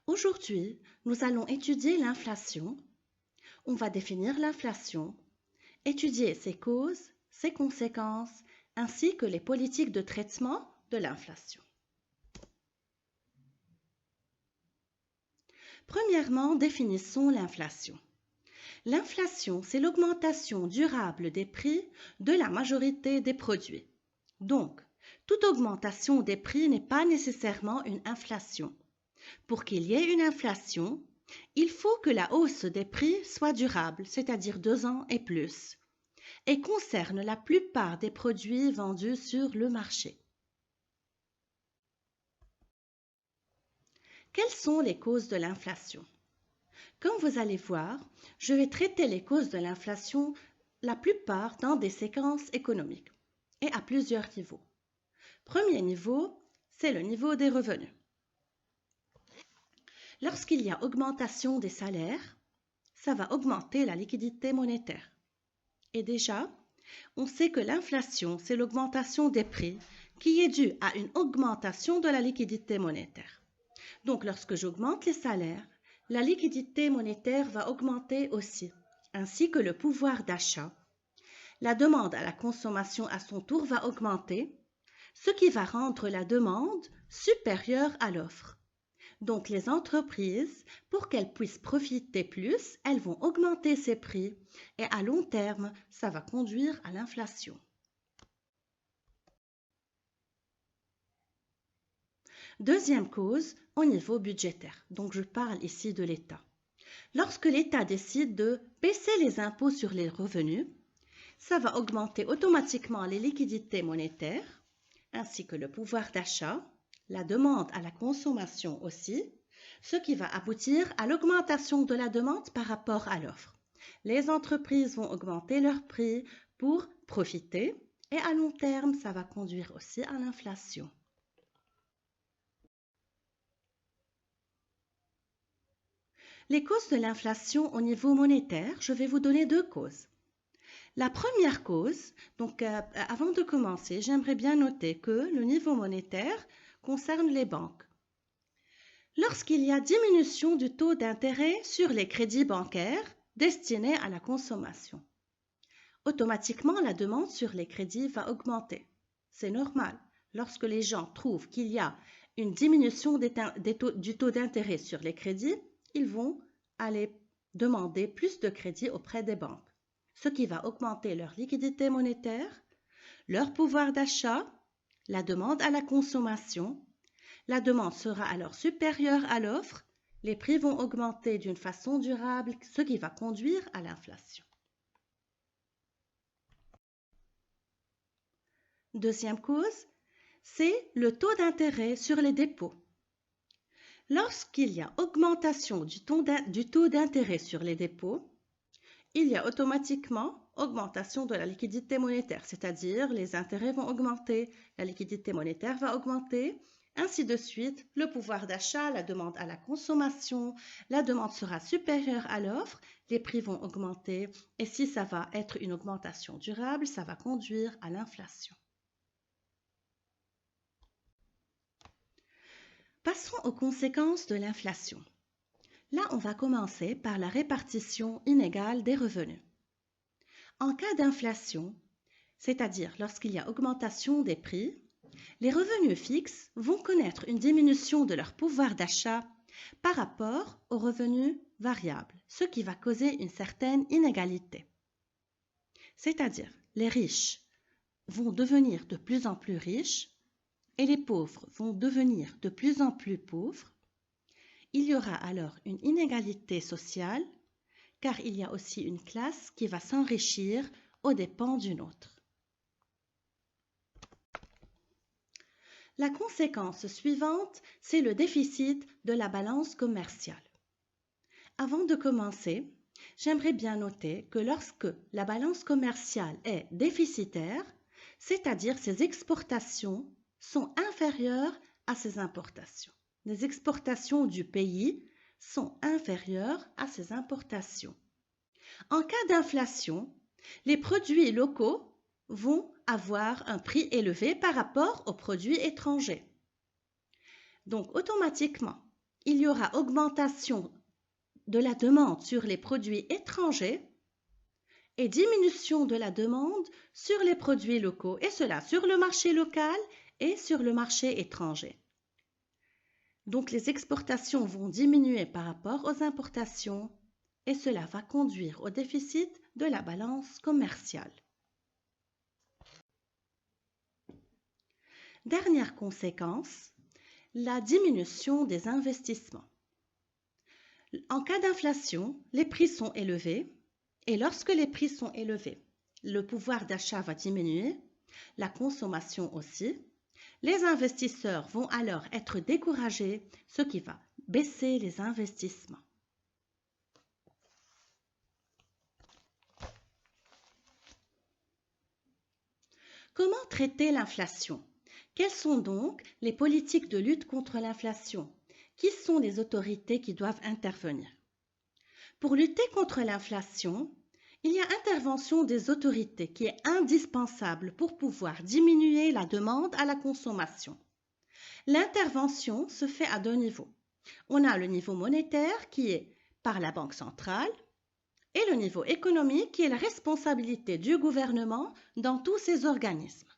Aujourd'hui, nous allons étudier l'inflation. On va définir l'inflation, étudier ses causes, ses conséquences, ainsi que les politiques de traitement de l'inflation. Premièrement, définissons l'inflation. L'inflation, c'est l'augmentation durable des prix de la majorité des produits. Donc, toute augmentation des prix n'est pas nécessairement une inflation. Pour qu'il y ait une inflation, il faut que la hausse des prix soit durable, c'est-à-dire 2 ans et plus, et concerne la plupart des produits vendus sur le marché. Quelles sont les causes de l'inflation? Comme vous allez voir, je vais traiter les causes de l'inflation, la plupart dans des séquences économiques et à plusieurs niveaux. Premier niveau, c'est le niveau des revenus. Lorsqu'il y a augmentation des salaires, ça va augmenter la liquidité monétaire. Et déjà, on sait que l'inflation, c'est l'augmentation des prix qui est due à une augmentation de la liquidité monétaire. Donc, lorsque j'augmente les salaires, la liquidité monétaire va augmenter aussi, ainsi que le pouvoir d'achat. La demande à la consommation à son tour va augmenter, ce qui va rendre la demande supérieure à l'offre. Donc les entreprises, pour qu'elles puissent profiter plus, elles vont augmenter ses prix et à long terme, ça va conduire à l'inflation. Deuxième cause, au niveau budgétaire. Donc je parle ici de l'État. Lorsque l'État décide de baisser les impôts sur les revenus, ça va augmenter automatiquement les liquidités monétaires, ainsi que le pouvoir d'achat, la demande à la consommation aussi, ce qui va aboutir à l'augmentation de la demande par rapport à l'offre. Les entreprises vont augmenter leurs prix pour profiter et à long terme, ça va conduire aussi à l'inflation. Les causes de l'inflation au niveau monétaire, je vais vous donner 2 causes. La première cause, donc avant de commencer, j'aimerais bien noter que le niveau monétaire concerne les banques. Lorsqu'il y a diminution du taux d'intérêt sur les crédits bancaires destinés à la consommation, automatiquement la demande sur les crédits va augmenter. C'est normal. Lorsque les gens trouvent qu'il y a une diminution du taux d'intérêt sur les crédits, ils vont aller demander plus de crédits auprès des banques, ce qui va augmenter leur liquidité monétaire, leur pouvoir d'achat, la demande à la consommation. La demande sera alors supérieure à l'offre, les prix vont augmenter d'une façon durable, ce qui va conduire à l'inflation. Deuxième cause, c'est le taux d'intérêt sur les dépôts. Lorsqu'il y a augmentation du taux d'intérêt sur les dépôts, il y a automatiquement augmentation de la liquidité monétaire, c'est-à-dire les intérêts vont augmenter, la liquidité monétaire va augmenter, ainsi de suite, le pouvoir d'achat, la demande à la consommation, la demande sera supérieure à l'offre, les prix vont augmenter et si ça va être une augmentation durable, ça va conduire à l'inflation. Passons aux conséquences de l'inflation. Là, on va commencer par la répartition inégale des revenus. En cas d'inflation, c'est-à-dire lorsqu'il y a augmentation des prix, les revenus fixes vont connaître une diminution de leur pouvoir d'achat par rapport aux revenus variables, ce qui va causer une certaine inégalité. C'est-à-dire, les riches vont devenir de plus en plus riches et les pauvres vont devenir de plus en plus pauvres. Il y aura alors une inégalité sociale, car il y a aussi une classe qui va s'enrichir aux dépens d'une autre. La conséquence suivante, c'est le déficit de la balance commerciale. Avant de commencer, j'aimerais bien noter que lorsque la balance commerciale est déficitaire, c'est-à-dire ses exportations sont inférieures à ses importations. Les exportations du pays sont inférieures à ses importations. En cas d'inflation, les produits locaux vont avoir un prix élevé par rapport aux produits étrangers. Donc, automatiquement, il y aura augmentation de la demande sur les produits étrangers et diminution de la demande sur les produits locaux, et cela sur le marché local et sur le marché étranger. Donc les exportations vont diminuer par rapport aux importations et cela va conduire au déficit de la balance commerciale. Dernière conséquence, la diminution des investissements. En cas d'inflation, les prix sont élevés et lorsque les prix sont élevés, le pouvoir d'achat va diminuer, la consommation aussi. Les investisseurs vont alors être découragés, ce qui va baisser les investissements. Comment traiter l'inflation? Quelles sont donc les politiques de lutte contre l'inflation? Qui sont les autorités qui doivent intervenir? Pour lutter contre l'inflation, il y a intervention des autorités qui est indispensable pour pouvoir diminuer la demande à la consommation. L'intervention se fait à deux niveaux. On a le niveau monétaire qui est par la Banque centrale et le niveau économique qui est la responsabilité du gouvernement dans tous ces organismes.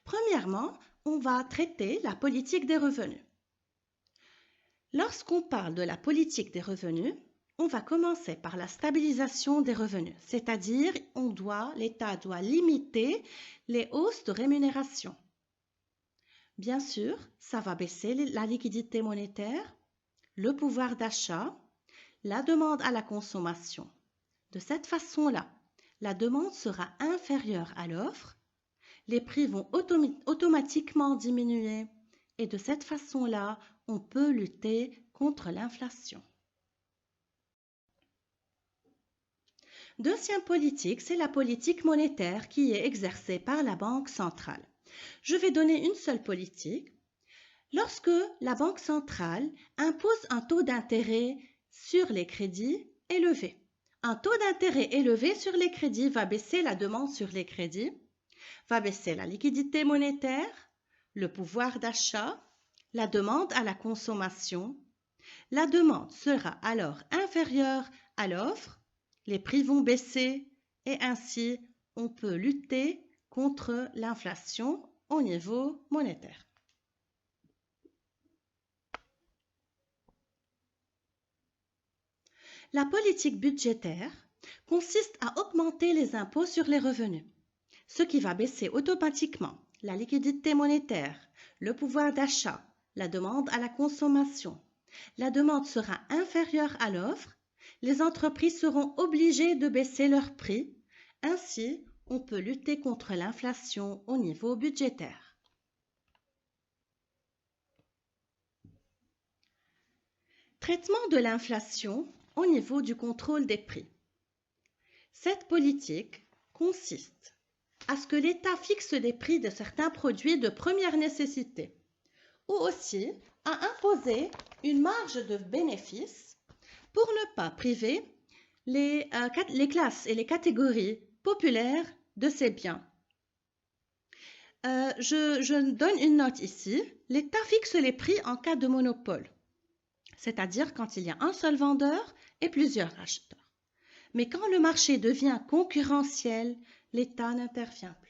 Premièrement, on va traiter la politique des revenus. Lorsqu'on parle de la politique des revenus, on va commencer par la stabilisation des revenus, c'est-à-dire l'État doit limiter les hausses de rémunération. Bien sûr, ça va baisser la liquidité monétaire, le pouvoir d'achat, la demande à la consommation. De cette façon-là, la demande sera inférieure à l'offre, les prix vont automatiquement diminuer et de cette façon-là, on peut lutter contre l'inflation. Deuxième politique, c'est la politique monétaire qui est exercée par la Banque centrale. Je vais donner une seule politique. Lorsque la Banque centrale impose un taux d'intérêt sur les crédits élevé, un taux d'intérêt élevé sur les crédits va baisser la demande sur les crédits, va baisser la liquidité monétaire, le pouvoir d'achat, la demande à la consommation. La demande sera alors inférieure à l'offre, les prix vont baisser et ainsi on peut lutter contre l'inflation au niveau monétaire. La politique budgétaire consiste à augmenter les impôts sur les revenus, ce qui va baisser automatiquement la liquidité monétaire, le pouvoir d'achat, la demande à la consommation. La demande sera inférieure à l'offre, les entreprises seront obligées de baisser leurs prix. Ainsi, on peut lutter contre l'inflation au niveau budgétaire. Traitement de l'inflation au niveau du contrôle des prix. Cette politique consiste à ce que l'État fixe les prix de certains produits de première nécessité ou aussi à imposer une marge de bénéfice pour ne pas priver les classes et les catégories populaires de ces biens. Je donne une note ici. L'État fixe les prix en cas de monopole, c'est-à-dire quand il y a un seul vendeur et plusieurs acheteurs. Mais quand le marché devient concurrentiel, l'État n'intervient plus.